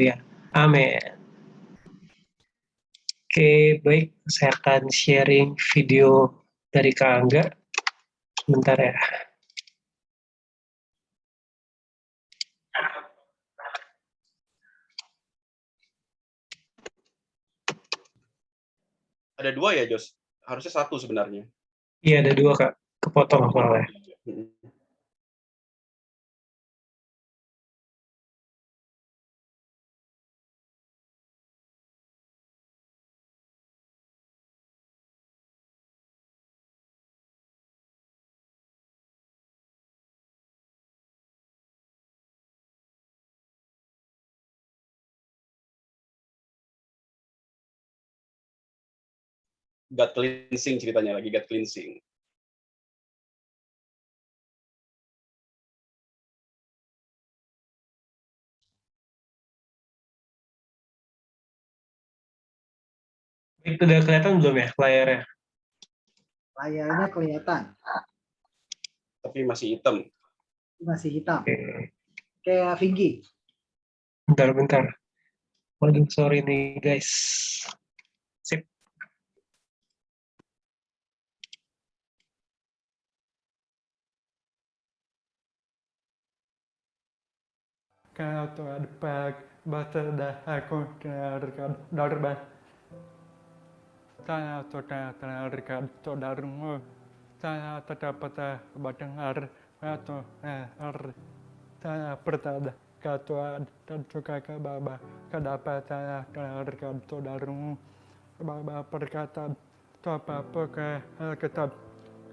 Ya. Amin. Oke, baik. Saya akan sharing video dari Kak Angga. Bentar ya. Ada 2 ya, Jos? Harusnya 1 sebenarnya. Iya, ada 2, Kak. Kepotong soalnya. Gut cleansing ceritanya, lagi gut cleansing. Itu udah kelihatan belum ya layarnya? Layarnya kelihatan. Tapi masih hitam. Masih hitam. Oke. Kayak Vinky. Bentar. Waduh, sorry nih guys. Sip. Kalau Tuhan baik, bersedia aku dengarkan dorban. Saya sudah dengarkan saudaramu. Saya tidak pernah mendengar atau saya bertanya ke Tuhan dan juga ke Bapa, kenapa saya dengarkan saudaramu. Bapa berkata, coba buka Alkitab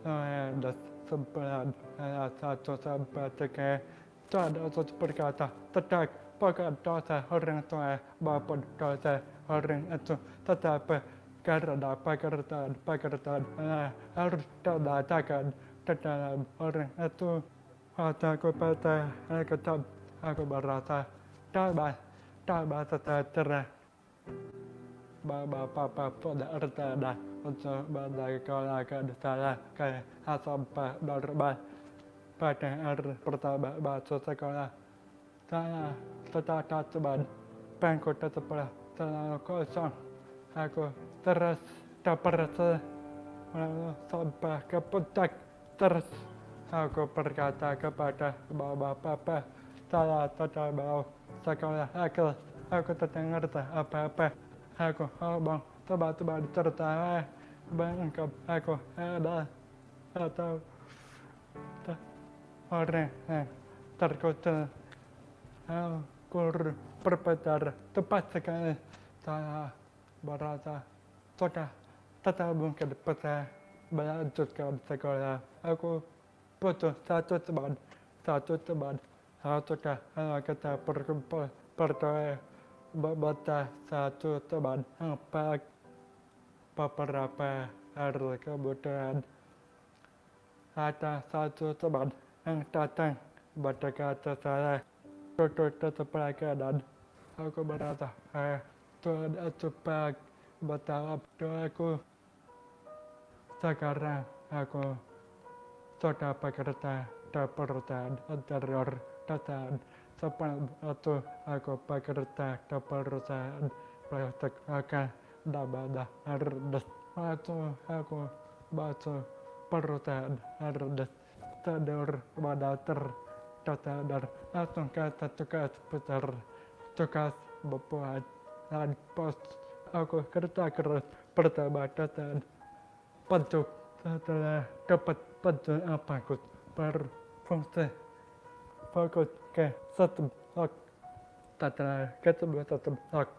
ayat 9 ayat 1 sampai 3. Tuhan Yesus berkata, tidak bukan dosa orang tua maupun dosa orang itu, tetapi karena pekerjaan harus dilakukan di dalam orang itu. Waktu aku baca Alkitab, aku merasa damai sejahtera. Bapak sudah rencana untuk menyekolahkan saya ke SMP normal. Pada hari pertama masuk sekolah, saya tercatat teman bangku di sebelah selalu kosong. Aku terus depresi, lalu sampai ke puncak. Terus aku berkata kepada mama papa, saya tidak mau sekolah lagi. Aku tidak ngerti apa-apa. Aku ngomong, teman-teman tertawa, menganggap aku ada atau orang yang terkutuk. Aku berbicara tepat sekali. Saya merasa sudah tidak mungkin bisa melanjutkan sekolah. Aku butuh satu teman. Saya sudah kita berkumpul berdoa meminta satu teman yang baik. Beberapa hari kemudian ada satu teman yang datang mendekati saya, duduk di sebelah kanan. Aku merasa, Tuhan itu baik menjawab doaku. Sekarang aku sudah bekerja di perusahaan interior desain. Sebelum itu aku bekerja di perusahaan plastik lokal namanya Ernest. Waktu aku masuk perusahaan Ernest, senior manajer desainer langsung kasih tugas besar, tugas membuat dan post. Aku kerja keras bersama desain bentuk. Setelah dapat bentuk yang bagus, berfungsi bagus ke sistem lock. Setelah ketemu sistem lock,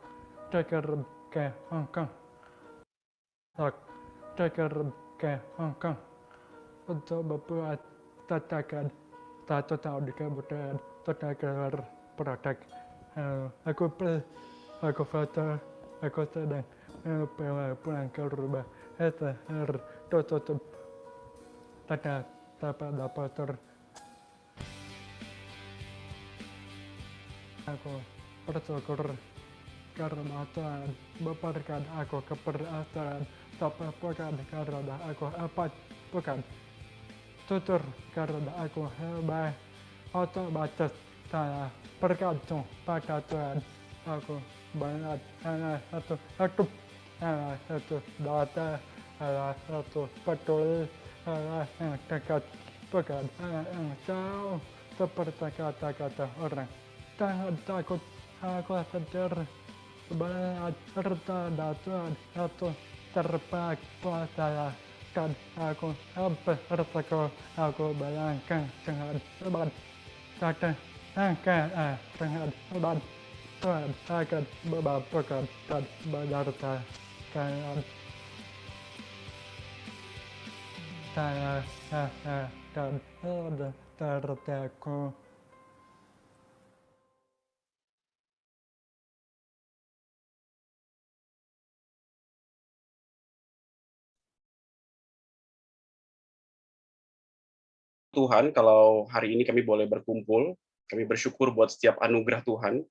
dikirim ke Hong Kong. Dikirim ke Hong Kong untuk membuat cetakan. 1 tahun kemudian sudah keluar produk. Aku beli, aku foto, aku senang. Bawa pulang ke rumah. Itu harus tutup. Tidak dapat motor. Aku bersyukur karena Tuhan memberikan aku keberhasilan. Tapi bukan karena aku hebat, bukan. Jujur karena aku hebat. Otomatis saya bergantung pada Tuhan. aku banyak salah satu cukup, salah satu data, salah satu peduli, salah yang dekat, bukan salah yang jauh, seperti kata-kata orang. Jangan takut, aku sadar banyak harta dan Tuhan satu terbaik buat saya. Dan aku habis bersyukur, aku bayangkan dengan hebat. Kata angka dengan hebat. Tuhan akan memampukan dan menyertai kalian. Saya dan ada terteku. Tuhan, kalau hari ini kami boleh berkumpul, kami bersyukur buat setiap anugerah Tuhan.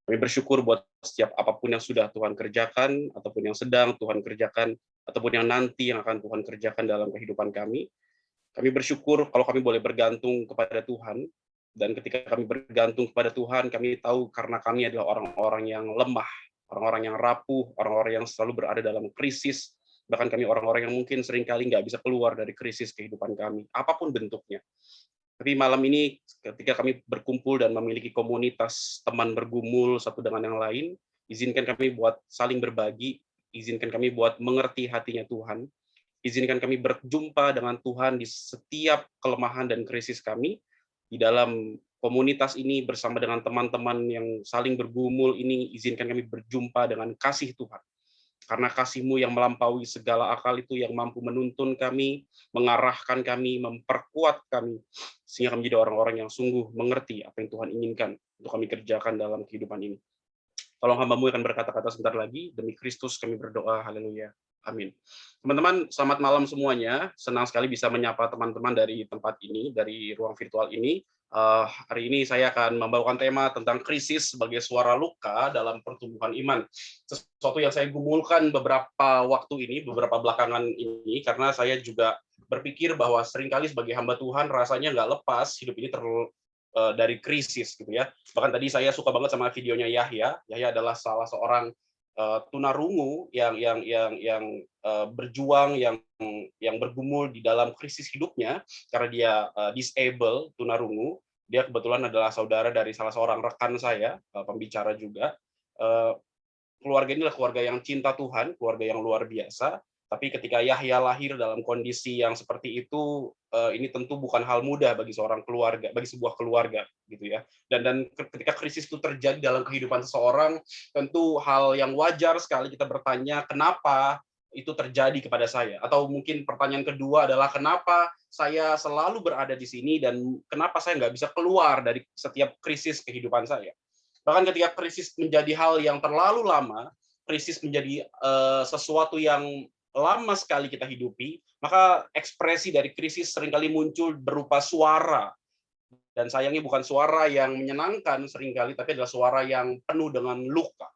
Kami bersyukur buat setiap apapun yang sudah Tuhan kerjakan, ataupun yang sedang Tuhan kerjakan, ataupun yang nanti yang akan Tuhan kerjakan dalam kehidupan kami. Kami bersyukur kalau kami boleh bergantung kepada Tuhan, dan ketika kami bergantung kepada Tuhan, kami tahu karena kami adalah orang-orang yang lemah, orang-orang yang rapuh, orang-orang yang selalu berada dalam krisis, bahkan kami orang-orang yang mungkin seringkali nggak bisa keluar dari krisis kehidupan kami, apapun bentuknya. Tapi malam ini ketika kami berkumpul dan memiliki komunitas teman bergumul satu dengan yang lain, izinkan kami buat saling berbagi, izinkan kami buat mengerti hatinya Tuhan, izinkan kami berjumpa dengan Tuhan di setiap kelemahan dan krisis kami, di dalam komunitas ini bersama dengan teman-teman yang saling bergumul ini, izinkan kami berjumpa dengan kasih Tuhan. Karena kasih-Mu yang melampaui segala akal itu yang mampu menuntun kami, mengarahkan kami, memperkuat kami, sehingga kami menjadi orang-orang yang sungguh mengerti apa yang Tuhan inginkan untuk kami kerjakan dalam kehidupan ini. Tolong hamba-Mu akan berkata-kata sebentar lagi, demi Kristus kami berdoa, haleluya, amin. Teman-teman, selamat malam semuanya, senang sekali bisa menyapa teman-teman dari tempat ini, dari ruang virtual ini. Hari ini saya akan membawakan tema tentang krisis sebagai suara luka dalam pertumbuhan iman. Sesuatu yang saya gumulkan beberapa waktu ini, beberapa belakangan ini, karena saya juga berpikir bahwa seringkali sebagai hamba Tuhan rasanya nggak lepas hidup ini dari krisis gitu ya. Bahkan tadi saya suka banget sama videonya Yahya. Yahya adalah salah seorang tunarungu yang berjuang, yang bergumul di dalam krisis hidupnya karena dia disable, tunarungu. Dia kebetulan adalah saudara dari salah seorang rekan saya, pembicara juga. Keluarga ini adalah keluarga yang cinta Tuhan, keluarga yang luar biasa. Tapi ketika Yahya lahir dalam kondisi yang seperti itu, ini tentu bukan hal mudah bagi seorang keluarga, bagi sebuah keluarga, gitu ya. Dan ketika krisis itu terjadi dalam kehidupan seseorang, tentu hal yang wajar sekali kita bertanya, kenapa itu terjadi kepada saya? Atau mungkin pertanyaan kedua adalah, kenapa saya selalu berada di sini dan kenapa saya nggak bisa keluar dari setiap krisis kehidupan saya? Bahkan ketika krisis menjadi hal yang terlalu lama, krisis menjadi sesuatu yang lama sekali kita hidupi, maka ekspresi dari krisis seringkali muncul berupa suara. Dan sayangnya bukan suara yang menyenangkan seringkali, tapi adalah suara yang penuh dengan luka.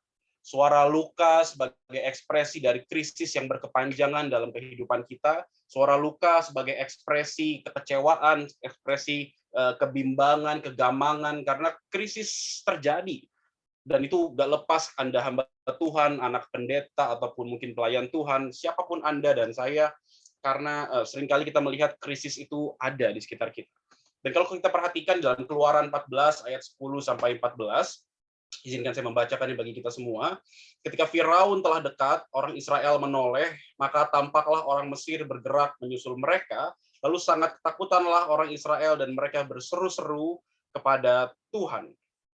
Suara luka sebagai ekspresi dari krisis yang berkepanjangan dalam kehidupan kita, suara luka sebagai ekspresi kekecewaan, ekspresi kebimbangan, kegamangan, karena krisis terjadi. Dan itu gak lepas Anda hamba Tuhan, anak pendeta, ataupun mungkin pelayan Tuhan, siapapun Anda dan saya, karena seringkali kita melihat krisis itu ada di sekitar kita. Dan kalau kita perhatikan dalam Keluaran 14 ayat 10 sampai 14, izinkan saya membacakannya bagi kita semua. Ketika Firaun telah dekat, orang Israel menoleh, maka tampaklah orang Mesir bergerak menyusul mereka, lalu sangat ketakutanlah orang Israel dan mereka berseru-seru kepada Tuhan.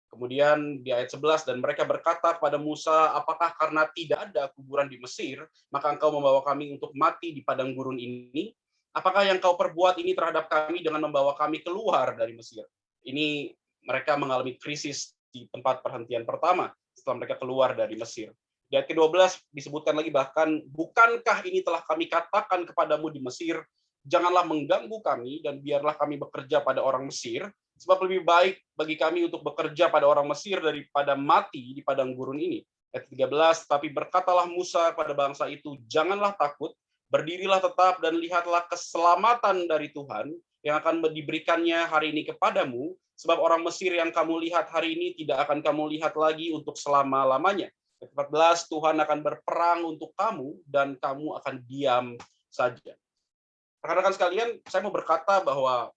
Kemudian di ayat 11, dan mereka berkata kepada Musa, apakah karena tidak ada kuburan di Mesir, maka engkau membawa kami untuk mati di padang gurun ini? Apakah yang kau perbuat ini terhadap kami dengan membawa kami keluar dari Mesir? Ini mereka mengalami krisis di tempat perhentian pertama setelah mereka keluar dari Mesir. Di ayat ke-12 disebutkan lagi bahkan, bukankah ini telah kami katakan kepadamu di Mesir, janganlah mengganggu kami dan biarlah kami bekerja pada orang Mesir, sebab lebih baik bagi kami untuk bekerja pada orang Mesir daripada mati di padang gurun ini. Ayat 13, tapi berkatalah Musa pada bangsa itu, janganlah takut, berdirilah tetap dan lihatlah keselamatan dari Tuhan yang akan diberikannya hari ini kepadamu, sebab orang Mesir yang kamu lihat hari ini tidak akan kamu lihat lagi untuk selama-lamanya. 14, Tuhan akan berperang untuk kamu dan kamu akan diam saja. Rekan-rekan sekalian, saya mau berkata bahwa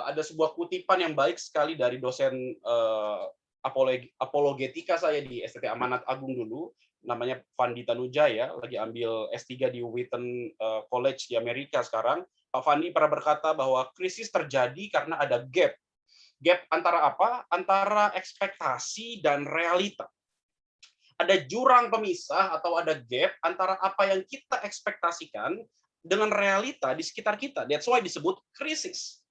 ada sebuah kutipan yang baik sekali dari dosen apologetika saya di STT Amanat Agung dulu, namanya Fandi Tanujaya, lagi ambil S3 di Wheaton College di Amerika sekarang. Pak Fandi pernah berkata bahwa krisis terjadi karena ada gap. Gap antara apa? Antara ekspektasi dan realita. Ada jurang pemisah atau ada gap antara apa yang kita ekspektasikan dengan realita di sekitar kita. That's why disebut krisis.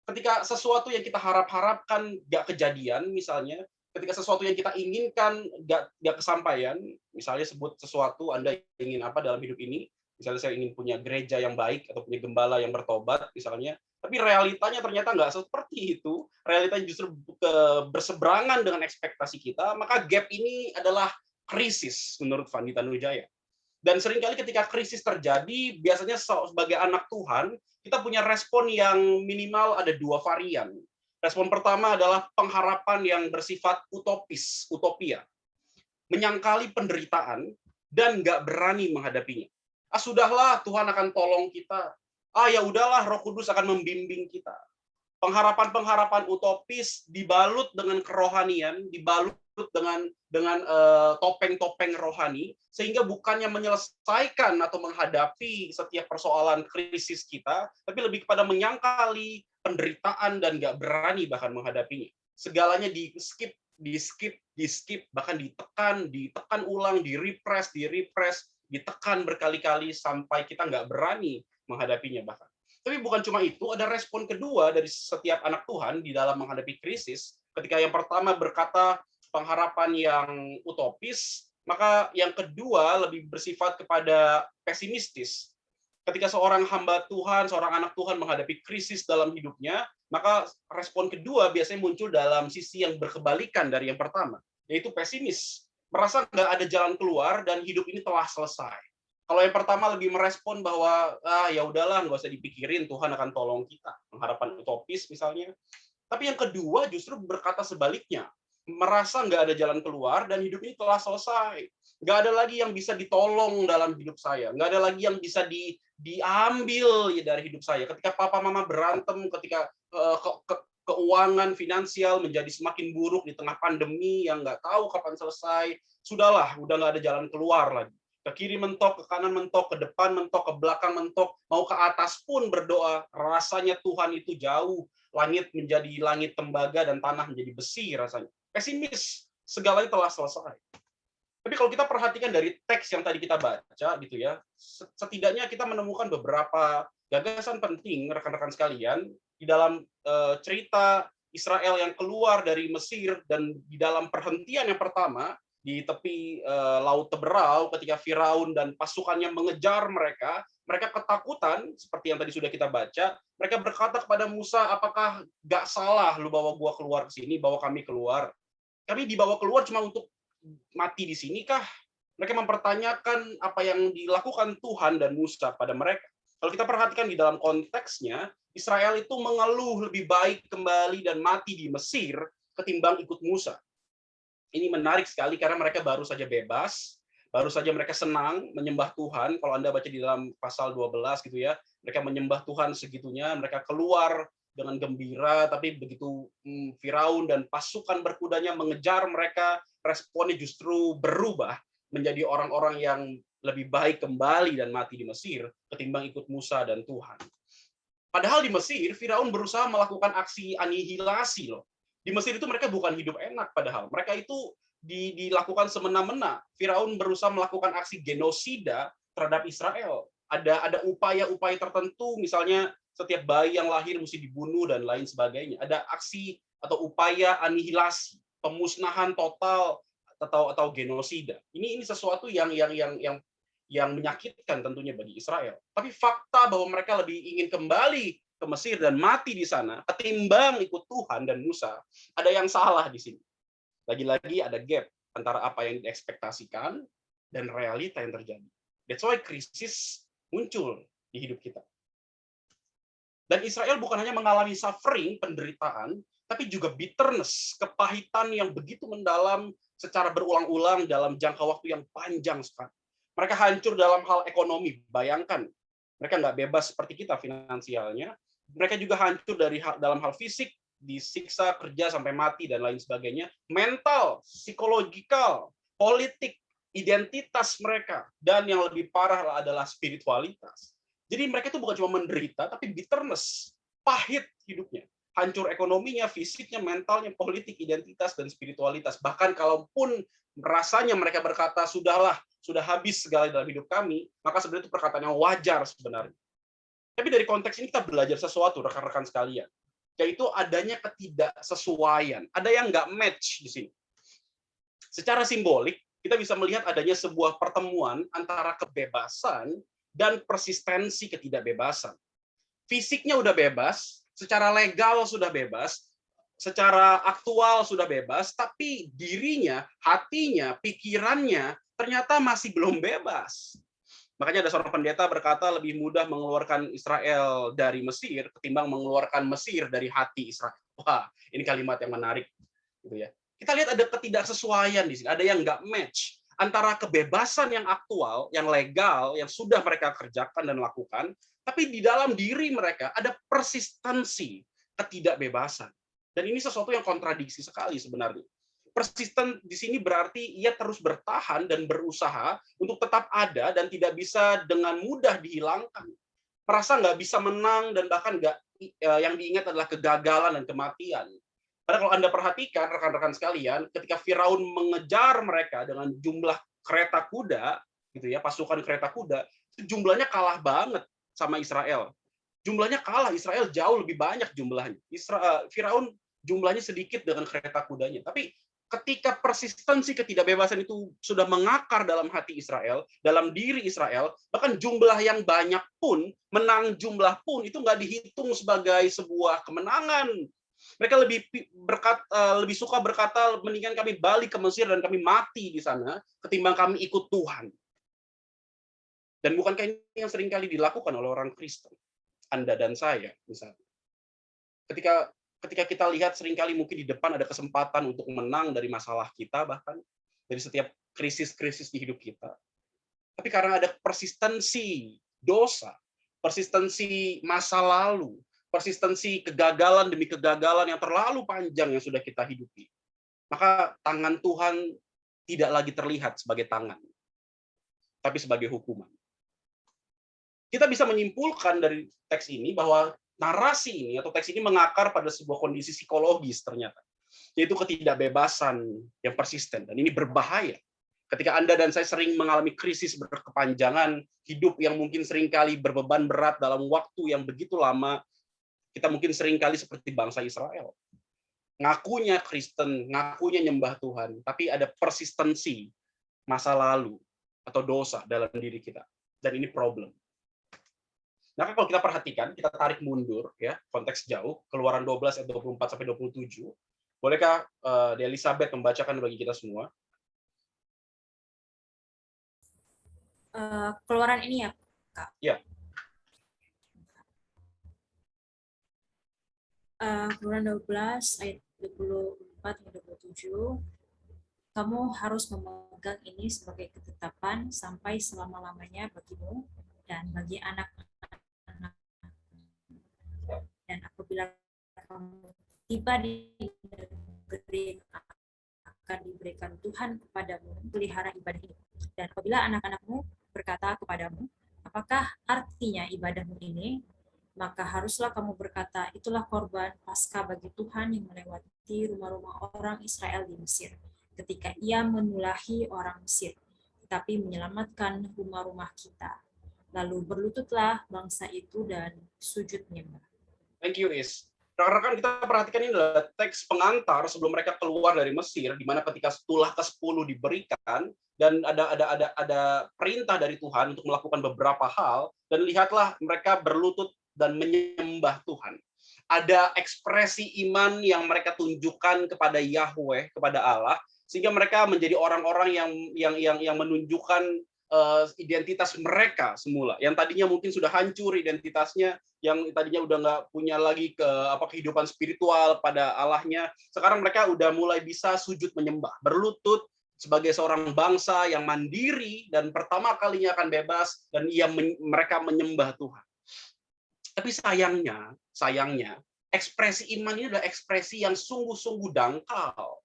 Ketika sesuatu yang kita harap-harapkan nggak kejadian, misalnya, ketika sesuatu yang kita inginkan nggak kesampaian, misalnya sebut sesuatu, Anda ingin apa dalam hidup ini, misalnya saya ingin punya gereja yang baik atau punya gembala yang bertobat, misalnya, tapi realitanya ternyata nggak seperti itu, realitanya justru berseberangan dengan ekspektasi kita, maka gap ini adalah krisis menurut Fandi Tanujaya. Dan seringkali ketika krisis terjadi, biasanya sebagai anak Tuhan, kita punya respon yang minimal ada 2 varian. Respon pertama adalah pengharapan yang bersifat utopis, utopia. Menyangkali penderitaan dan nggak berani menghadapinya. Sudahlah, Tuhan akan tolong kita. Ya udahlah, Roh Kudus akan membimbing kita. Pengharapan-pengharapan utopis dibalut dengan kerohanian, dibalut dengan topeng-topeng rohani, sehingga bukannya menyelesaikan atau menghadapi setiap persoalan krisis kita, tapi lebih kepada menyangkali penderitaan dan nggak berani bahkan menghadapinya. Segalanya di-skip, bahkan ditekan ulang, di-repress, ditekan berkali-kali sampai kita nggak berani menghadapinya bahkan. Tapi bukan cuma itu, ada respon kedua dari setiap anak Tuhan di dalam menghadapi krisis. Ketika yang pertama berkata pengharapan yang utopis, maka yang kedua lebih bersifat kepada pesimistis. Ketika seorang hamba Tuhan, seorang anak Tuhan menghadapi krisis dalam hidupnya, maka respon kedua biasanya muncul dalam sisi yang berkebalikan dari yang pertama, yaitu pesimis. Merasa nggak ada jalan keluar dan hidup ini telah selesai. Kalau yang pertama lebih merespon bahwa ya udahlah, nggak usah dipikirin, Tuhan akan tolong kita. Pengharapan utopis misalnya. Tapi yang kedua justru berkata sebaliknya. Merasa nggak ada jalan keluar dan hidup ini telah selesai. Nggak ada lagi yang bisa ditolong dalam hidup saya. Nggak ada lagi yang bisa diambil dari hidup saya. Ketika papa mama berantem, ketika keuangan finansial menjadi semakin buruk di tengah pandemi yang nggak tahu kapan selesai, sudahlah, udah nggak ada jalan keluar lagi. Ke kiri mentok, ke kanan mentok, ke depan mentok, ke belakang mentok, mau ke atas pun berdoa, rasanya Tuhan itu jauh, langit menjadi langit tembaga dan tanah menjadi besi rasanya. Pesimis, segalanya telah selesai. Tapi kalau kita perhatikan dari teks yang tadi kita baca, gitu ya, setidaknya kita menemukan beberapa gagasan penting, rekan-rekan sekalian, di dalam cerita Israel yang keluar dari Mesir dan di dalam perhentian yang pertama, di tepi Laut Teberau, ketika Firaun dan pasukannya mengejar mereka ketakutan, seperti yang tadi sudah kita baca, mereka berkata kepada Musa, apakah gak salah lu bawa gua keluar ke sini, bawa kami keluar? Kami dibawa keluar cuma untuk mati di sini kah? Mereka mempertanyakan apa yang dilakukan Tuhan dan Musa pada mereka. Kalau kita perhatikan di dalam konteksnya, Israel itu mengeluh lebih baik kembali dan mati di Mesir ketimbang ikut Musa. Ini menarik sekali karena mereka baru saja bebas, baru saja mereka senang menyembah Tuhan. Kalau Anda baca di dalam pasal 12 gitu ya, mereka menyembah Tuhan segitunya, mereka keluar dengan gembira, tapi begitu Firaun dan pasukan berkudanya mengejar mereka, responnya justru berubah menjadi orang-orang yang lebih baik kembali dan mati di Mesir ketimbang ikut Musa dan Tuhan. Padahal di Mesir, Firaun berusaha melakukan aksi anihilasi loh. Di Mesir itu mereka bukan hidup enak padahal. Mereka itu dilakukan semena-mena. Firaun berusaha melakukan aksi genosida terhadap Israel. Ada upaya-upaya tertentu, misalnya setiap bayi yang lahir mesti dibunuh dan lain sebagainya. Ada aksi atau upaya anihilasi, pemusnahan total atau genosida. Ini sesuatu yang menyakitkan tentunya bagi Israel. Tapi fakta bahwa mereka lebih ingin kembali ke Mesir dan mati di sana ketimbang ikut Tuhan dan Musa, ada yang salah di sini. Lagi-lagi ada gap antara apa yang diekspektasikan dan realita yang terjadi. That's why krisis muncul di hidup kita. Dan Israel bukan hanya mengalami suffering, penderitaan, tapi juga bitterness, kepahitan yang begitu mendalam secara berulang-ulang dalam jangka waktu yang panjang sekali. Mereka hancur dalam hal ekonomi. Bayangkan, mereka nggak bebas seperti kita finansialnya. Mereka juga hancur dalam hal fisik, disiksa, kerja sampai mati, dan lain sebagainya. Mental, psikologikal, politik, identitas mereka. Dan yang lebih parah adalah spiritualitas. Jadi mereka itu bukan cuma menderita, tapi bitterness, pahit hidupnya. Hancur ekonominya, fisiknya, mentalnya, politik, identitas, dan spiritualitas. Bahkan kalaupun rasanya mereka berkata, sudahlah, sudah habis segala dalam hidup kami, maka sebenarnya itu perkataan yang wajar sebenarnya. Tapi dari konteks ini kita belajar sesuatu, rekan-rekan sekalian. Yaitu adanya ketidaksesuaian. Ada yang nggak match di sini. Secara simbolik, kita bisa melihat adanya sebuah pertemuan antara kebebasan dan persistensi ketidakbebasan. Fisiknya udah bebas, secara legal sudah bebas, secara aktual sudah bebas, tapi dirinya, hatinya, pikirannya ternyata masih belum bebas. Makanya ada seorang pendeta berkata lebih mudah mengeluarkan Israel dari Mesir ketimbang mengeluarkan Mesir dari hati Israel. Wah, ini kalimat yang menarik, gitu ya. Kita lihat ada ketidaksesuaian di sini, ada yang nggak match antara kebebasan yang aktual, yang legal, yang sudah mereka kerjakan dan lakukan, tapi di dalam diri mereka ada persistensi ketidakbebasan. Dan ini sesuatu yang kontradiksi sekali sebenarnya. Persisten di sini berarti ia terus bertahan dan berusaha untuk tetap ada dan tidak bisa dengan mudah dihilangkan. Merasa nggak bisa menang dan bahkan yang diingat adalah kegagalan dan kematian. Karena kalau Anda perhatikan, rekan-rekan sekalian, ketika Firaun mengejar mereka dengan jumlah kereta kuda, gitu ya, pasukan kereta kuda, jumlahnya kalah banget sama Israel. Jumlahnya kalah, Israel jauh lebih banyak jumlahnya. Firaun jumlahnya sedikit dengan kereta kudanya. Tapi ketika persistensi ketidakbebasan itu sudah mengakar dalam hati Israel, dalam diri Israel, bahkan jumlah yang banyak pun, menang jumlah pun, itu nggak dihitung sebagai sebuah kemenangan. Mereka lebih suka berkata, mendingan kami balik ke Mesir dan kami mati di sana, ketimbang kami ikut Tuhan. Dan bukankah ini yang seringkali dilakukan oleh orang Kristen? Anda dan saya, misalnya. Ketika kita lihat seringkali mungkin di depan ada kesempatan untuk menang dari masalah kita, bahkan dari setiap krisis-krisis di hidup kita. Tapi karena ada persistensi dosa, persistensi masa lalu, persistensi kegagalan demi kegagalan yang terlalu panjang yang sudah kita hidupi, maka tangan Tuhan tidak lagi terlihat sebagai tangan, tapi sebagai hukuman. Kita bisa menyimpulkan dari teks ini bahwa narasi ini atau teks ini mengakar pada sebuah kondisi psikologis ternyata, yaitu ketidakbebasan yang persisten, dan ini berbahaya. Ketika Anda dan saya sering mengalami krisis berkepanjangan, hidup yang mungkin seringkali berbeban berat dalam waktu yang begitu lama, kita mungkin seringkali seperti bangsa Israel. Ngakunya Kristen, ngakunya nyembah Tuhan, tapi ada persistensi masa lalu atau dosa dalam diri kita. Dan ini problem. Nah, kalau kita perhatikan, kita tarik mundur ya, konteks jauh, Keluaran 12 ayat 24 sampai 27. Bolehkah Elizabeth membacakan bagi kita semua? Keluaran ini ya, Kak? Ya. Keluaran 12 ayat 24 hingga 27. Kamu harus memegang ini sebagai ketetapan sampai selama-lamanya bagimu dan bagi anak-anak. Dan apabila kamu tiba di negeri yang akan diberikan Tuhan kepadamu, pelihara ibadah ini. Dan apabila anak-anakmu berkata kepadamu, apakah artinya ibadahmu ini? Maka haruslah kamu berkata, itulah korban Paskah bagi Tuhan yang melewati rumah-rumah orang Israel di Mesir, ketika ia menulahi orang Mesir, tetapi menyelamatkan rumah-rumah kita. Lalu berlututlah bangsa itu dan sujud menyembah. Thank you, Is. Rekan-rekan, kita perhatikan ini adalah teks pengantar sebelum mereka keluar dari Mesir, di mana ketika tulah ke-10 diberikan, dan ada perintah dari Tuhan untuk melakukan beberapa hal, dan lihatlah mereka berlutut dan menyembah Tuhan. Ada ekspresi iman yang mereka tunjukkan kepada Yahweh, kepada Allah, sehingga mereka menjadi orang-orang yang menunjukkan identitas mereka semula, yang tadinya mungkin sudah hancur identitasnya, yang tadinya udah nggak punya lagi kehidupan spiritual pada Allahnya, sekarang mereka udah mulai bisa sujud menyembah, berlutut sebagai seorang bangsa yang mandiri dan pertama kalinya akan bebas, dan mereka menyembah Tuhan. Tapi sayangnya ekspresi iman ini adalah ekspresi yang sungguh-sungguh dangkal.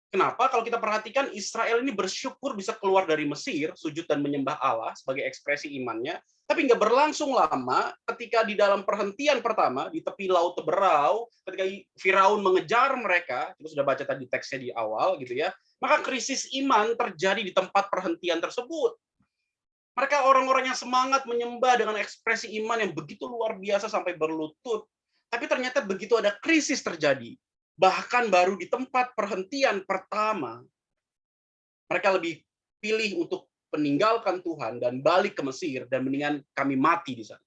Kenapa? Kalau kita perhatikan, Israel ini bersyukur bisa keluar dari Mesir, sujud dan menyembah Allah sebagai ekspresi imannya, tapi nggak berlangsung lama ketika di dalam perhentian pertama, di tepi Laut Teberau, ketika Firaun mengejar mereka, kita sudah baca tadi teksnya di awal, gitu ya, maka krisis iman terjadi di tempat perhentian tersebut. Mereka orang-orang yang semangat menyembah dengan ekspresi iman yang begitu luar biasa sampai berlutut, tapi ternyata begitu ada krisis terjadi, bahkan baru di tempat perhentian pertama, mereka lebih pilih untuk meninggalkan Tuhan dan balik ke Mesir, dan mendingan kami mati di sana.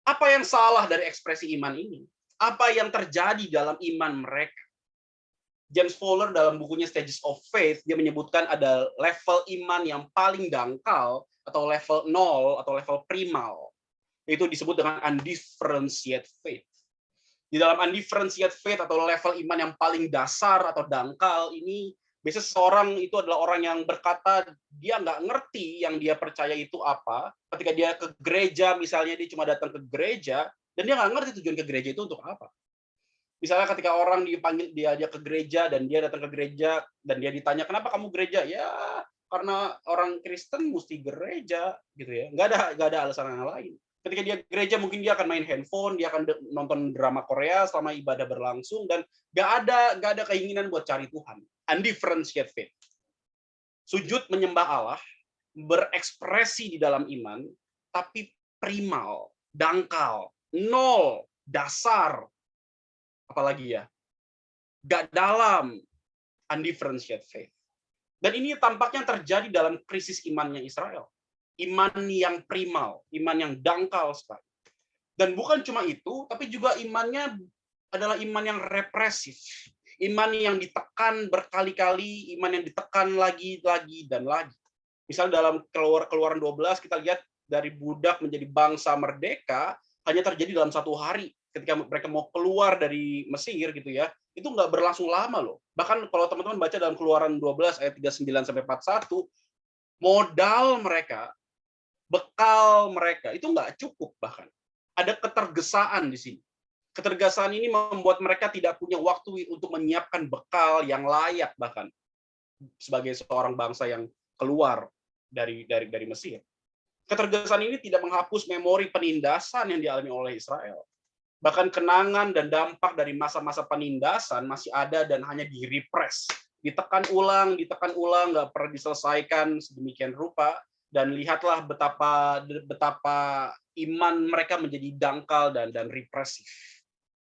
Apa yang salah dari ekspresi iman ini? Apa yang terjadi dalam iman mereka? James Fowler dalam bukunya Stages of Faith, dia menyebutkan ada level iman yang paling dangkal, atau level 0, atau level primal. Itu disebut dengan undifferentiated faith. Di dalam undifferentiated faith atau level iman yang paling dasar atau dangkal ini, biasanya seseorang itu adalah orang yang berkata dia nggak ngerti yang dia percaya itu apa. Ketika dia ke gereja, misalnya dia cuma datang ke gereja, dan dia nggak ngerti tujuan ke gereja itu untuk apa. Misalnya ketika orang dipanggil, dia ajak ke gereja, dan dia datang ke gereja, dan dia ditanya, kenapa kamu gereja? Ya, karena orang Kristen mesti gereja, gitu ya. Nggak ada alasan yang lain. Ketika dia gereja, mungkin dia akan main handphone, dia akan nonton drama Korea selama ibadah berlangsung, dan nggak ada keinginan buat cari Tuhan. Undifferentiated faith. Sujud menyembah Allah, berekspresi di dalam iman, tapi primal, dangkal, nol, dasar, apalagi ya, nggak dalam, undifferentiated faith. Dan ini tampaknya terjadi dalam krisis imannya Israel. Iman yang primal, iman yang dangkal sekali. Dan bukan cuma itu, tapi juga imannya adalah iman yang represif. Iman yang ditekan berkali-kali, iman yang ditekan lagi, dan lagi. Misal dalam Keluaran 12, kita lihat dari budak menjadi bangsa merdeka, hanya terjadi dalam 1 hari. Ketika mereka mau keluar dari Mesir, gitu ya, itu nggak berlangsung lama loh. Bahkan kalau teman-teman baca dalam Keluaran 12 ayat 39-41, modal mereka, bekal mereka itu nggak cukup, bahkan ada ketergesaan di sini. Ketergesaan ini membuat mereka tidak punya waktu untuk menyiapkan bekal yang layak, bahkan sebagai seorang bangsa yang keluar dari Mesir. Ketergesaan ini tidak menghapus memori penindasan yang dialami oleh Israel. Bahkan kenangan dan dampak dari masa-masa penindasan masih ada dan hanya di-repress, ditekan ulang, nggak pernah diselesaikan sedemikian rupa. Dan lihatlah betapa iman mereka menjadi dangkal dan represif.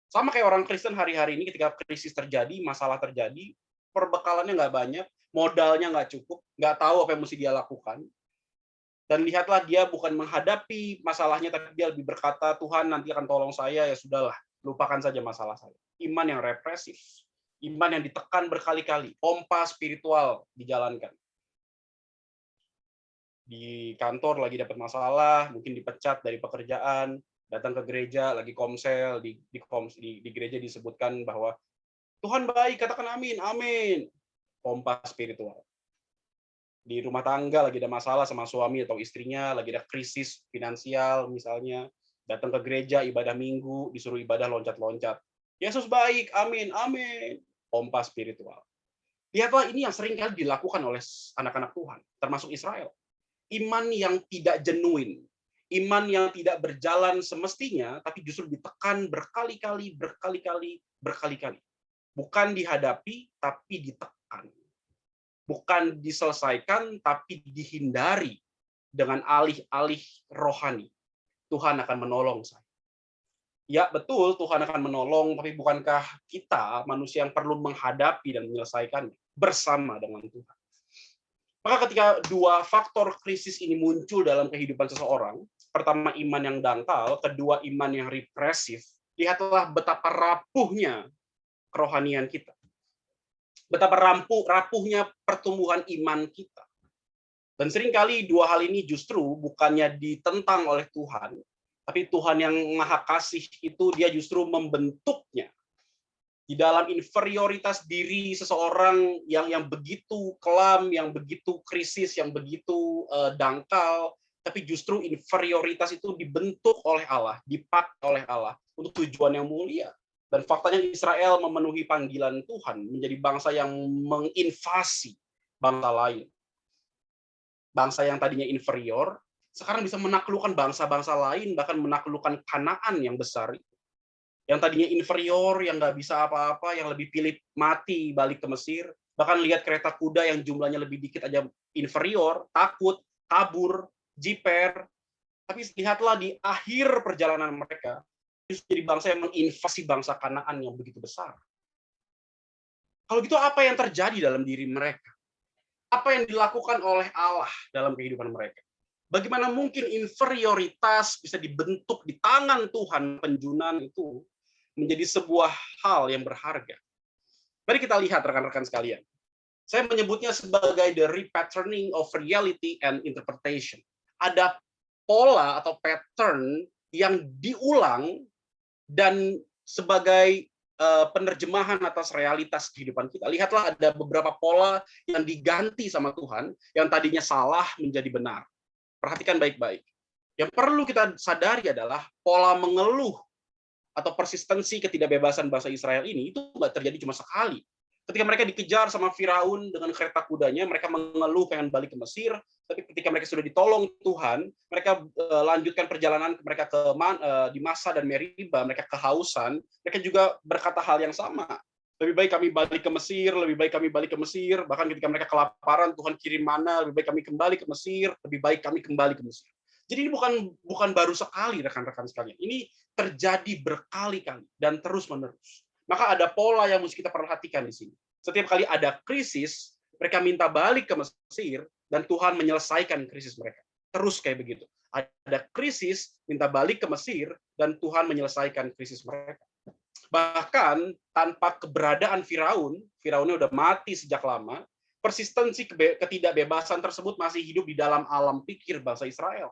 Sama kayak orang Kristen hari-hari ini, ketika krisis terjadi, masalah terjadi, perbekalannya nggak banyak, modalnya nggak cukup, nggak tahu apa yang mesti dia lakukan. Dan lihatlah, dia bukan menghadapi masalahnya, tapi dia lebih berkata, Tuhan nanti akan tolong saya, ya sudahlah, lupakan saja masalah saya. Iman yang represif, iman yang ditekan berkali-kali, pompa spiritual dijalankan. Di kantor lagi dapat masalah, mungkin dipecat dari pekerjaan, datang ke gereja lagi komsel, di gereja disebutkan bahwa Tuhan baik, katakan amin, amin. Pompa spiritual. Di rumah tangga lagi ada masalah sama suami atau istrinya, lagi ada krisis finansial misalnya, datang ke gereja ibadah minggu, disuruh ibadah loncat-loncat. Yesus baik, amin, amin. Pompa spiritual. Lihatlah, ini yang sering kali dilakukan oleh anak-anak Tuhan, termasuk Israel. Iman yang tidak genuine, iman yang tidak berjalan semestinya, tapi justru ditekan berkali-kali. Bukan dihadapi, tapi ditekan. Bukan diselesaikan, tapi dihindari dengan alih-alih rohani. Tuhan akan menolong saya. Ya, betul, Tuhan akan menolong, tapi bukankah kita, manusia, yang perlu menghadapi dan menyelesaikannya bersama dengan Tuhan? Maka ketika 2 faktor krisis ini muncul dalam kehidupan seseorang, pertama iman yang dangkal, kedua iman yang represif, lihatlah betapa rapuhnya kerohanian kita. Betapa rapuhnya pertumbuhan iman kita. Dan seringkali dua hal ini justru bukannya ditentang oleh Tuhan, tapi Tuhan yang Maha Kasih itu dia justru membentuknya di dalam inferioritas diri seseorang yang begitu kelam, yang begitu krisis, yang begitu dangkal, tapi justru inferioritas itu dibentuk oleh Allah, dipakai oleh Allah untuk tujuan yang mulia. Dan faktanya Israel memenuhi panggilan Tuhan, menjadi bangsa yang menginvasi bangsa lain. Bangsa yang tadinya inferior, sekarang bisa menaklukkan bangsa-bangsa lain, bahkan menaklukkan Kanaan yang besar. Yang tadinya inferior, yang nggak bisa apa-apa, yang lebih pilih mati balik ke Mesir, bahkan lihat kereta kuda yang jumlahnya lebih dikit aja inferior, takut, kabur, jiper. Tapi lihatlah di akhir perjalanan mereka, jadi bangsa yang menginvasi bangsa Kanaan yang begitu besar. Kalau gitu apa yang terjadi dalam diri mereka? Apa yang dilakukan oleh Allah dalam kehidupan mereka? Bagaimana mungkin inferioritas bisa dibentuk di tangan Tuhan penjunan itu menjadi sebuah hal yang berharga? Mari kita lihat rekan-rekan sekalian. Saya menyebutnya sebagai the repatterning of reality and interpretation. Ada pola atau pattern yang diulang dan sebagai penerjemahan atas realitas kehidupan kita. Lihatlah ada beberapa pola yang diganti sama Tuhan, yang tadinya salah menjadi benar. Perhatikan baik-baik. Yang perlu kita sadari adalah pola mengeluh atau persistensi ketidakbebasan bangsa Israel ini itu nggak terjadi cuma sekali. Ketika mereka dikejar sama Firaun dengan kereta kudanya, mereka mengeluh pengen balik ke Mesir, tapi ketika mereka sudah ditolong Tuhan, mereka lanjutkan perjalanan mereka di Masa dan Meriba, mereka kehausan, mereka juga berkata hal yang sama. Lebih baik kami balik ke Mesir, lebih baik kami balik ke Mesir, bahkan ketika mereka kelaparan, Tuhan kirim mana, lebih baik kami kembali ke Mesir, lebih baik kami kembali ke Mesir. Jadi ini bukan baru sekali rekan-rekan sekalian. Ini terjadi berkali-kali dan terus-menerus. Maka ada pola yang mesti kita perhatikan di sini. Setiap kali ada krisis, mereka minta balik ke Mesir dan Tuhan menyelesaikan krisis mereka. Terus kayak begitu. Ada krisis, minta balik ke Mesir dan Tuhan menyelesaikan krisis mereka. Bahkan tanpa keberadaan Firaunnya udah mati sejak lama, persistensi ketidakbebasan tersebut masih hidup di dalam alam pikir bangsa Israel.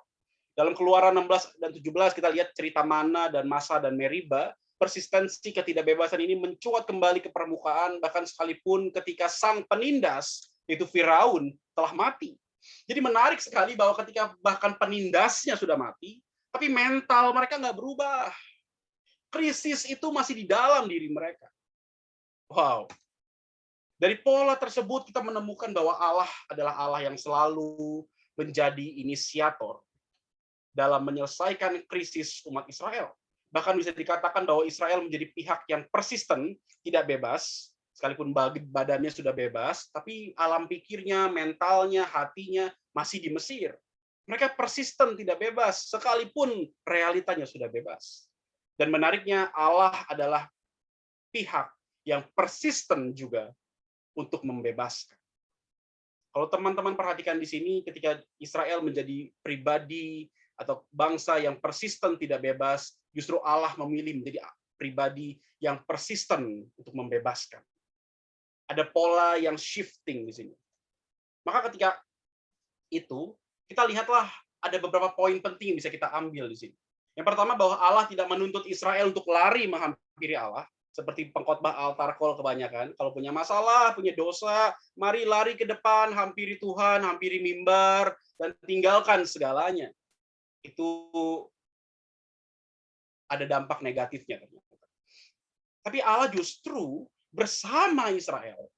Dalam Keluaran 16 dan 17 kita lihat cerita Mana dan Masa dan Meriba, persistensi ketidakbebasan ini mencuat kembali ke permukaan, bahkan sekalipun ketika sang penindas, yaitu Firaun, telah mati. Jadi menarik sekali bahwa ketika bahkan penindasnya sudah mati, tapi mental mereka nggak berubah. Krisis itu masih di dalam diri mereka. Wow. Dari pola tersebut kita menemukan bahwa Allah adalah Allah yang selalu menjadi inisiator dalam menyelesaikan krisis umat Israel. Bahkan bisa dikatakan bahwa Israel menjadi pihak yang persisten, tidak bebas, sekalipun badannya sudah bebas, tapi alam pikirnya, mentalnya, hatinya masih di Mesir. Mereka persisten, tidak bebas, sekalipun realitanya sudah bebas. Dan menariknya, Allah adalah pihak yang persisten juga untuk membebaskan. Kalau teman-teman perhatikan di sini, ketika Israel menjadi pribadi atau bangsa yang persisten tidak bebas, justru Allah memilih menjadi pribadi yang persisten untuk membebaskan. Ada pola yang shifting di sini. Maka ketika itu, kita lihatlah ada beberapa poin penting yang bisa kita ambil di sini. Yang pertama bahwa Allah tidak menuntut Israel untuk lari menghampiri Allah, seperti pengkhotbah altar call kebanyakan. Kalau punya masalah, punya dosa, mari lari ke depan, hampiri Tuhan, hampiri mimbar, dan tinggalkan segalanya. Itu ada dampak negatifnya. Tapi Allah justru bersama Israel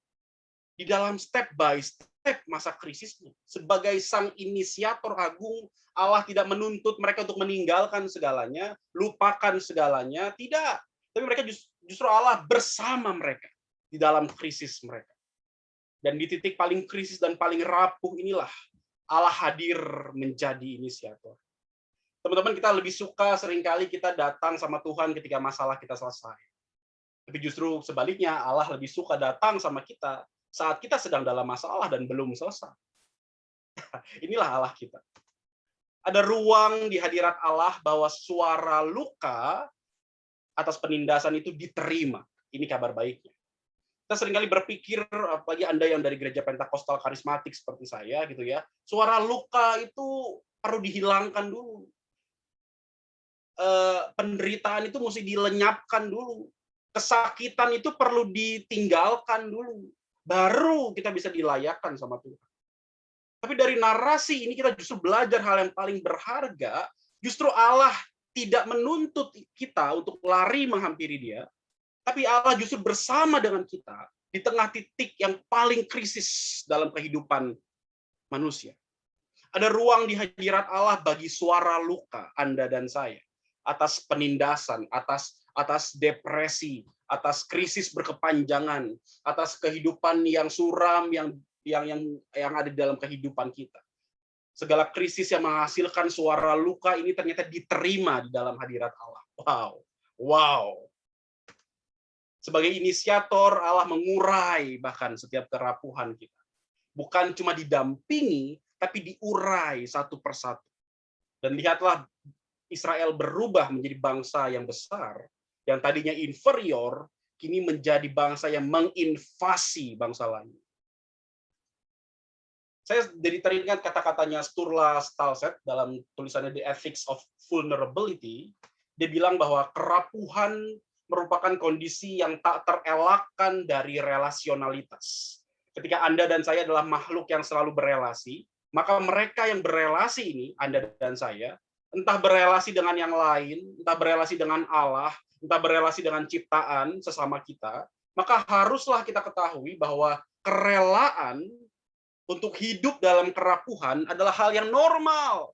di dalam step by step masa krisisnya. Sebagai sang inisiator agung, Allah tidak menuntut mereka untuk meninggalkan segalanya, lupakan segalanya, tidak. Tapi mereka justru Allah bersama mereka di dalam krisis mereka. Dan di titik paling krisis dan paling rapuh inilah Allah hadir menjadi inisiator. Teman-teman, kita lebih suka seringkali kita datang sama Tuhan ketika masalah kita selesai. Tapi justru sebaliknya, Allah lebih suka datang sama kita saat kita sedang dalam masalah dan belum selesai. Inilah Allah kita. Ada ruang di hadirat Allah bahwa suara luka atas penindasan itu diterima. Ini kabar baiknya. Kita seringkali berpikir, apalagi Anda yang dari gereja Pentakosta karismatik seperti saya gitu ya, suara luka itu perlu dihilangkan dulu. Penderitaan itu mesti dilenyapkan dulu. Kesakitan itu perlu ditinggalkan dulu. Baru kita bisa dilayakkan sama Tuhan. Tapi dari narasi ini kita justru belajar hal yang paling berharga, justru Allah tidak menuntut kita untuk lari menghampiri Dia, tapi Allah justru bersama dengan kita di tengah titik yang paling krisis dalam kehidupan manusia. Ada ruang di hadirat Allah bagi suara luka Anda dan saya, atas penindasan, atas depresi, atas krisis berkepanjangan, atas kehidupan yang suram yang ada di dalam kehidupan kita. Segala krisis yang menghasilkan suara luka ini ternyata diterima di dalam hadirat Allah. Wow. Sebagai inisiator, Allah mengurai bahkan setiap kerapuhan kita. Bukan cuma didampingi, tapi diurai satu persatu. Dan lihatlah, Israel berubah menjadi bangsa yang besar, yang tadinya inferior, kini menjadi bangsa yang menginvasi bangsa lain. Saya jadi teringat kata-katanya Sturla Stalset dalam tulisannya The Ethics of Vulnerability. Dia bilang bahwa kerapuhan merupakan kondisi yang tak terelakkan dari relasionalitas. Ketika Anda dan saya adalah makhluk yang selalu berelasi, maka mereka yang berelasi ini, Anda dan saya, entah berelasi dengan yang lain, entah berelasi dengan Allah, entah berelasi dengan ciptaan sesama kita, maka haruslah kita ketahui bahwa kerelaan untuk hidup dalam kerapuhan adalah hal yang normal.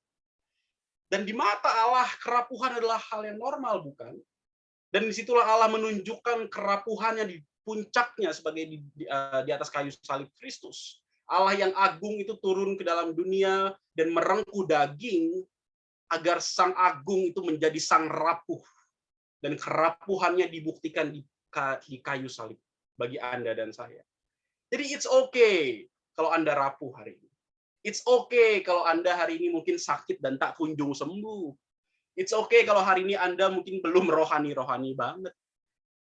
Dan di mata Allah, kerapuhan adalah hal yang normal, bukan? Dan disitulah Allah menunjukkan kerapuhannya di puncaknya sebagai di atas kayu salib Kristus. Allah yang agung itu turun ke dalam dunia dan merengkuh daging agar sang agung itu menjadi sang rapuh. Dan kerapuhannya dibuktikan di kayu salib bagi Anda dan saya. Jadi it's okay kalau Anda rapuh hari ini. It's okay kalau Anda hari ini mungkin sakit dan tak kunjung sembuh. It's okay kalau hari ini Anda mungkin belum rohani-rohani banget.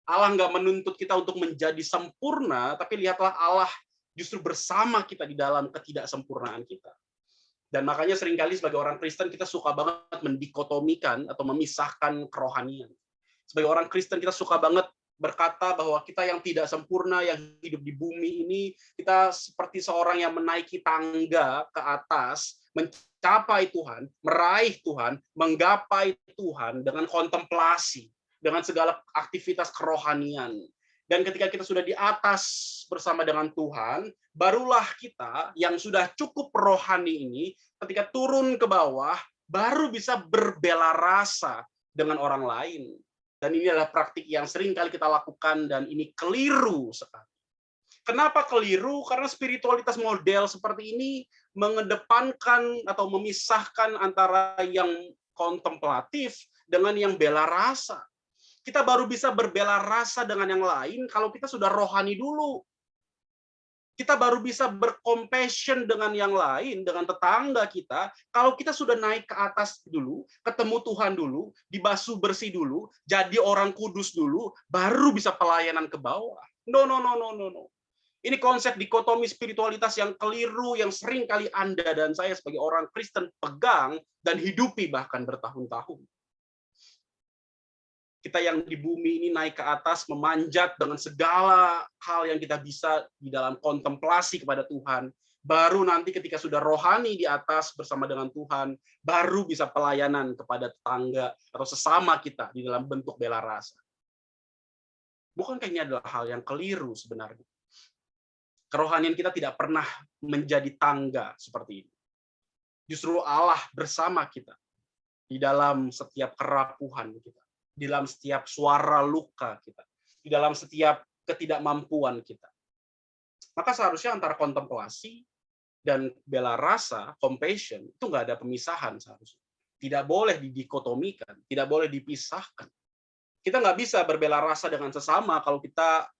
Allah nggak menuntut kita untuk menjadi sempurna, tapi lihatlah Allah justru bersama kita di dalam ketidaksempurnaan kita. Dan makanya seringkali sebagai orang Kristen kita suka banget mendikotomikan atau memisahkan kerohanian. Sebagai orang Kristen kita suka banget berkata bahwa kita yang tidak sempurna, yang hidup di bumi ini, kita seperti seorang yang menaiki tangga ke atas, mencapai Tuhan, meraih Tuhan, menggapai Tuhan dengan kontemplasi, dengan segala aktivitas kerohanian. Dan ketika kita sudah di atas bersama dengan Tuhan, barulah kita yang sudah cukup rohani ini, ketika turun ke bawah, baru bisa berbela rasa dengan orang lain. Dan ini adalah praktik yang sering kali kita lakukan dan ini keliru sekali. Kenapa keliru? Karena spiritualitas model seperti ini mengedepankan atau memisahkan antara yang kontemplatif dengan yang bela rasa. Kita baru bisa berbela rasa dengan yang lain kalau kita sudah rohani dulu. Kita baru bisa bercompassion dengan yang lain, dengan tetangga kita, kalau kita sudah naik ke atas dulu, ketemu Tuhan dulu, dibasuh bersih dulu, jadi orang kudus dulu, baru bisa pelayanan ke bawah. No. Ini konsep dikotomi spiritualitas yang keliru, yang sering kali Anda dan saya sebagai orang Kristen pegang dan hidupi bahkan bertahun-tahun. Kita yang di bumi ini naik ke atas, memanjat dengan segala hal yang kita bisa di dalam kontemplasi kepada Tuhan. Baru nanti ketika sudah rohani di atas bersama dengan Tuhan, baru bisa pelayanan kepada tetangga atau sesama kita di dalam bentuk bela rasa. Bukankah ini adalah hal yang keliru sebenarnya? Kerohanian kita tidak pernah menjadi tangga seperti ini. Justru Allah bersama kita di dalam setiap kerapuhan kita, di dalam setiap suara luka kita, di dalam setiap ketidakmampuan kita. Maka seharusnya antara kontemplasi dan bela rasa, compassion, itu nggak ada pemisahan seharusnya. Tidak boleh didikotomikan, tidak boleh dipisahkan. Kita nggak bisa berbela rasa dengan sesama kalau kita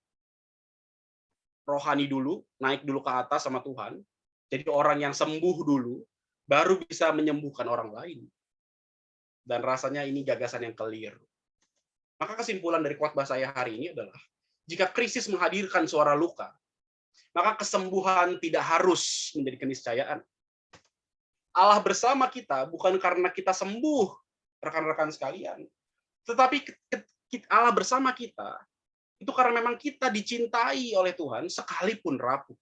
rohani dulu, naik dulu ke atas sama Tuhan, jadi orang yang sembuh dulu, baru bisa menyembuhkan orang lain. Dan rasanya ini gagasan yang keliru. Maka kesimpulan dari khotbah saya hari ini adalah Jika krisis menghadirkan suara luka, maka kesembuhan tidak harus menjadi keniscayaan. Allah bersama kita bukan karena kita sembuh, rekan-rekan sekalian. Tetapi Allah bersama kita, itu karena memang kita dicintai oleh Tuhan sekalipun rapuh.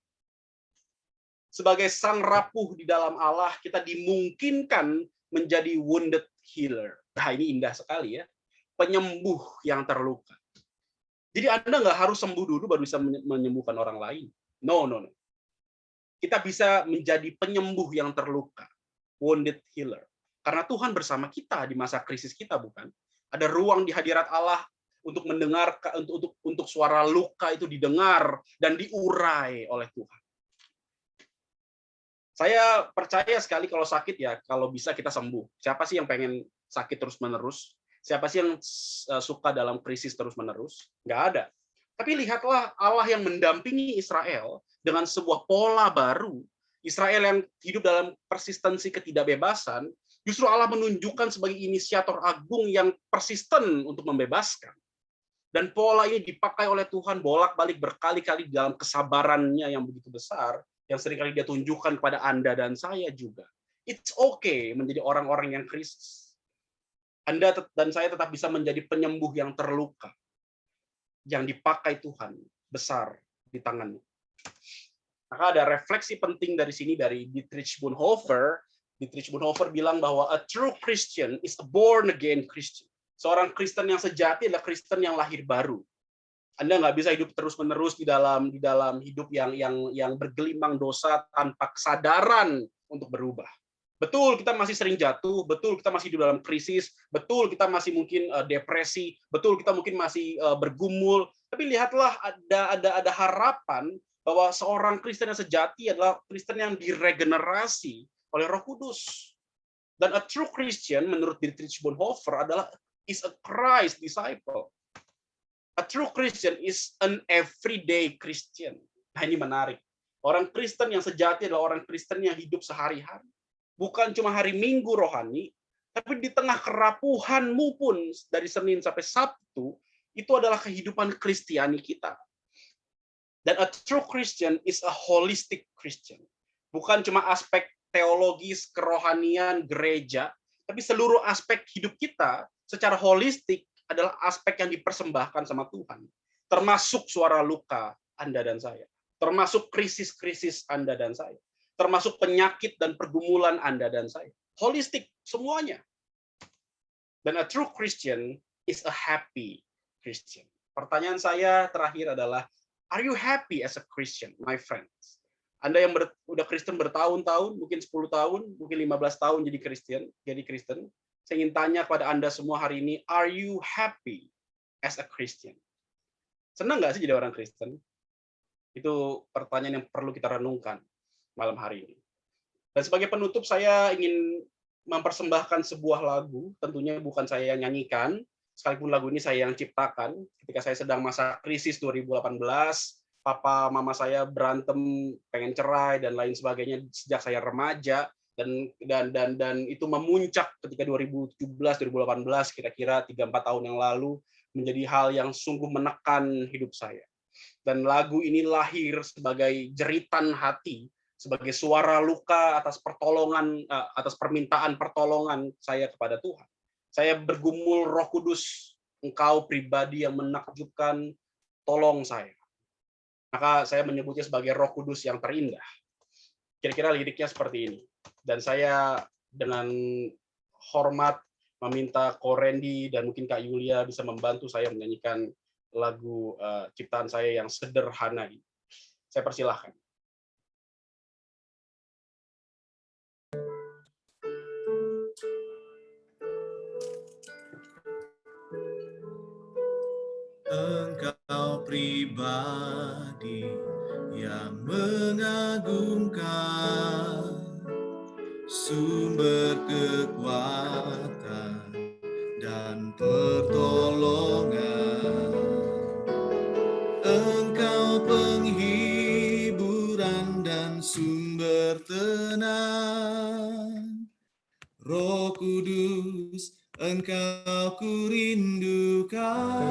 Sebagai sang rapuh di dalam Allah, kita dimungkinkan menjadi wounded healer. Nah, ini indah sekali ya. Penyembuh yang terluka. Jadi Anda nggak harus sembuh dulu baru bisa menyembuhkan orang lain. No. Kita bisa menjadi penyembuh yang terluka. Wounded healer. Karena Tuhan bersama kita di masa krisis kita, bukan? Ada ruang di hadirat Allah untuk mendengar, untuk suara luka itu didengar dan diurai oleh Tuhan. Saya percaya sekali kalau sakit ya, kalau bisa kita sembuh. Siapa sih yang pengen sakit terus-menerus? Siapa sih yang suka dalam krisis terus-menerus? Nggak ada. Tapi lihatlah Allah yang mendampingi Israel dengan sebuah pola baru. Israel yang hidup dalam persistensi ketidakbebasan, justru Allah menunjukkan sebagai inisiator agung yang persisten untuk membebaskan. Dan pola ini dipakai oleh Tuhan bolak-balik berkali-kali dalam kesabarannya yang begitu besar, yang seringkali dia tunjukkan kepada Anda dan saya juga. It's okay menjadi orang-orang yang krisis. Anda dan saya tetap bisa menjadi penyembuh yang terluka, yang dipakai Tuhan besar di tangannya. Maka ada refleksi penting dari sini dari Dietrich Bonhoeffer. Dietrich Bonhoeffer bilang bahwa a true Christian is a born again Christian. Seorang Kristen yang sejati adalah Kristen yang lahir baru. Anda nggak bisa hidup terus-menerus di dalam hidup yang bergelimang dosa tanpa kesadaran untuk berubah. Betul kita masih sering jatuh, betul kita masih hidup dalam krisis, betul kita masih mungkin depresi, betul kita mungkin masih bergumul. Tapi lihatlah ada harapan bahwa seorang Kristen yang sejati adalah Kristen yang diregenerasi oleh Roh Kudus. Dan a true Christian menurut Dietrich Bonhoeffer is a Christ disciple. A true Christian is an everyday Christian. Nah, ini menarik. Orang Kristen yang sejati adalah orang Kristen yang hidup sehari-hari. Bukan cuma hari Minggu rohani, tapi di tengah kerapuhanmu pun dari Senin sampai Sabtu, itu adalah kehidupan Kristiani kita. Dan a true Christian is a holistic Christian. Bukan cuma aspek teologis, kerohanian, gereja, tapi seluruh aspek hidup kita secara holistik adalah aspek yang dipersembahkan sama Tuhan. Termasuk suara luka Anda dan saya. Termasuk krisis-krisis Anda dan saya. Termasuk penyakit dan pergumulan Anda dan saya. Holistik, semuanya. Dan a true Christian is a happy Christian. Pertanyaan saya terakhir adalah, are you happy as a Christian, my friends? Anda yang udah Kristen bertahun-tahun, mungkin 10 tahun, mungkin 15 tahun jadi Kristen, saya ingin tanya kepada Anda semua hari ini, are you happy as a Christian? Senang nggak sih jadi orang Kristen? Itu pertanyaan yang perlu kita renungkan malam hari ini. Dan sebagai penutup, saya ingin mempersembahkan sebuah lagu, tentunya bukan saya yang nyanyikan, sekalipun lagu ini saya yang ciptakan, ketika saya sedang masa krisis 2018, papa mama saya berantem, pengen cerai dan lain sebagainya sejak saya remaja, dan itu memuncak ketika 2017-2018 kira-kira 3-4 tahun yang lalu menjadi hal yang sungguh menekan hidup saya. Dan lagu ini lahir sebagai jeritan hati, sebagai suara luka atas permintaan pertolongan saya kepada Tuhan. Saya bergumul, Roh Kudus, Engkau pribadi yang menakjubkan, tolong saya. Maka saya menyebutnya sebagai Roh Kudus yang terindah. Kira-kira liriknya seperti ini. Dan saya dengan hormat meminta Ko Randy dan mungkin Kak Yulia bisa membantu saya menyanyikan lagu ciptaan saya yang sederhana ini. Saya persilahkan. Engkau pribadi yang mengagumkan, sumber kekuatan dan pertolongan. Engkau penghiburan dan sumber tenang. Roh Kudus, Engkau kurindukan.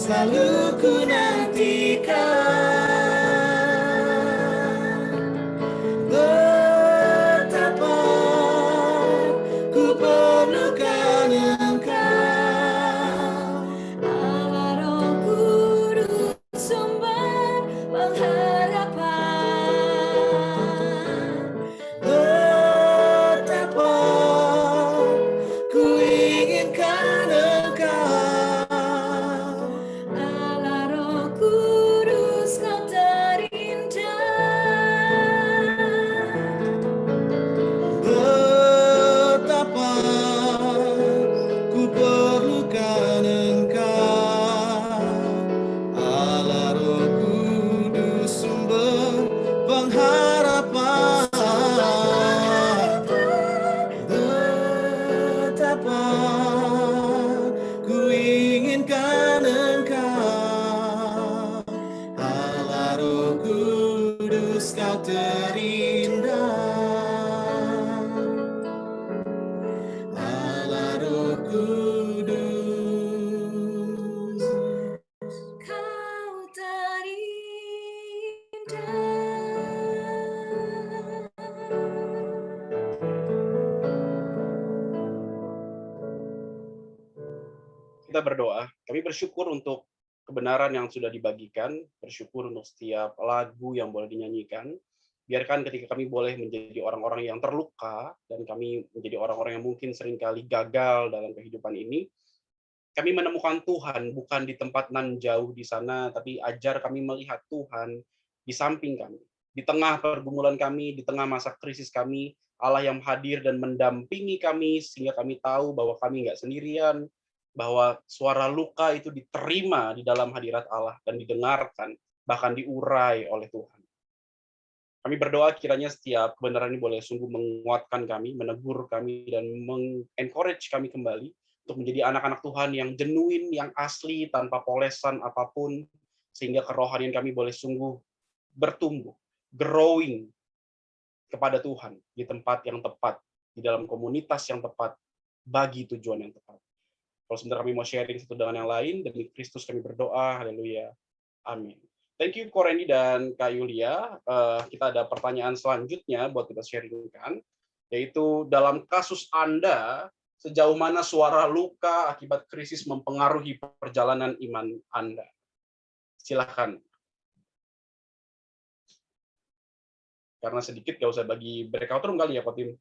selalu ku nantikan. Betapa ku perlukan Engkau, Allah Roh Kudus, sumber pengharapan. betapa ku inginkan Engkau. Allah Roh Kudus, kau terindah. Betapa ku perlukan Engkau, Allah Roh Kudus, sumber pengharapan. Betapa ku inginkan Engkau, Allah Roh Kudus, kau terindah. Allah Roh Kudus, Kau terindah. Kita berdoa. Kami bersyukur untuk kebenaran yang sudah dibagikan, bersyukur untuk setiap lagu yang boleh dinyanyikan. Biarkan ketika kami boleh menjadi orang-orang yang terluka, dan kami menjadi orang-orang yang mungkin seringkali gagal dalam kehidupan ini, kami menemukan Tuhan bukan di tempat nan jauh di sana, tapi ajar kami melihat Tuhan di samping kami. Di tengah pergumulan kami, di tengah masa krisis kami, Allah yang hadir dan mendampingi kami, sehingga kami tahu bahwa kami nggak sendirian, bahwa suara luka itu diterima di dalam hadirat Allah dan didengarkan, bahkan diurai oleh Tuhan. Kami berdoa kiranya setiap kebenaran ini boleh sungguh menguatkan kami, menegur kami, dan mengencourage kami kembali untuk menjadi anak-anak Tuhan yang genuine, yang asli, tanpa polesan apapun, sehingga kerohanian kami boleh sungguh bertumbuh, growing kepada Tuhan di tempat yang tepat, di dalam komunitas yang tepat, bagi tujuan yang tepat. Kalau sebentar kami mau sharing satu dengan yang lain, demi Kristus kami berdoa, haleluya, amin. Thank you Ko Randy dan Kak Yulia. Kita ada pertanyaan selanjutnya buat kita sharingkan, yaitu dalam kasus Anda, sejauh mana suara luka akibat krisis mempengaruhi perjalanan iman Anda? Silakan. Karena sedikit, gak usah bagi breakout room kali ya, Pak Tim.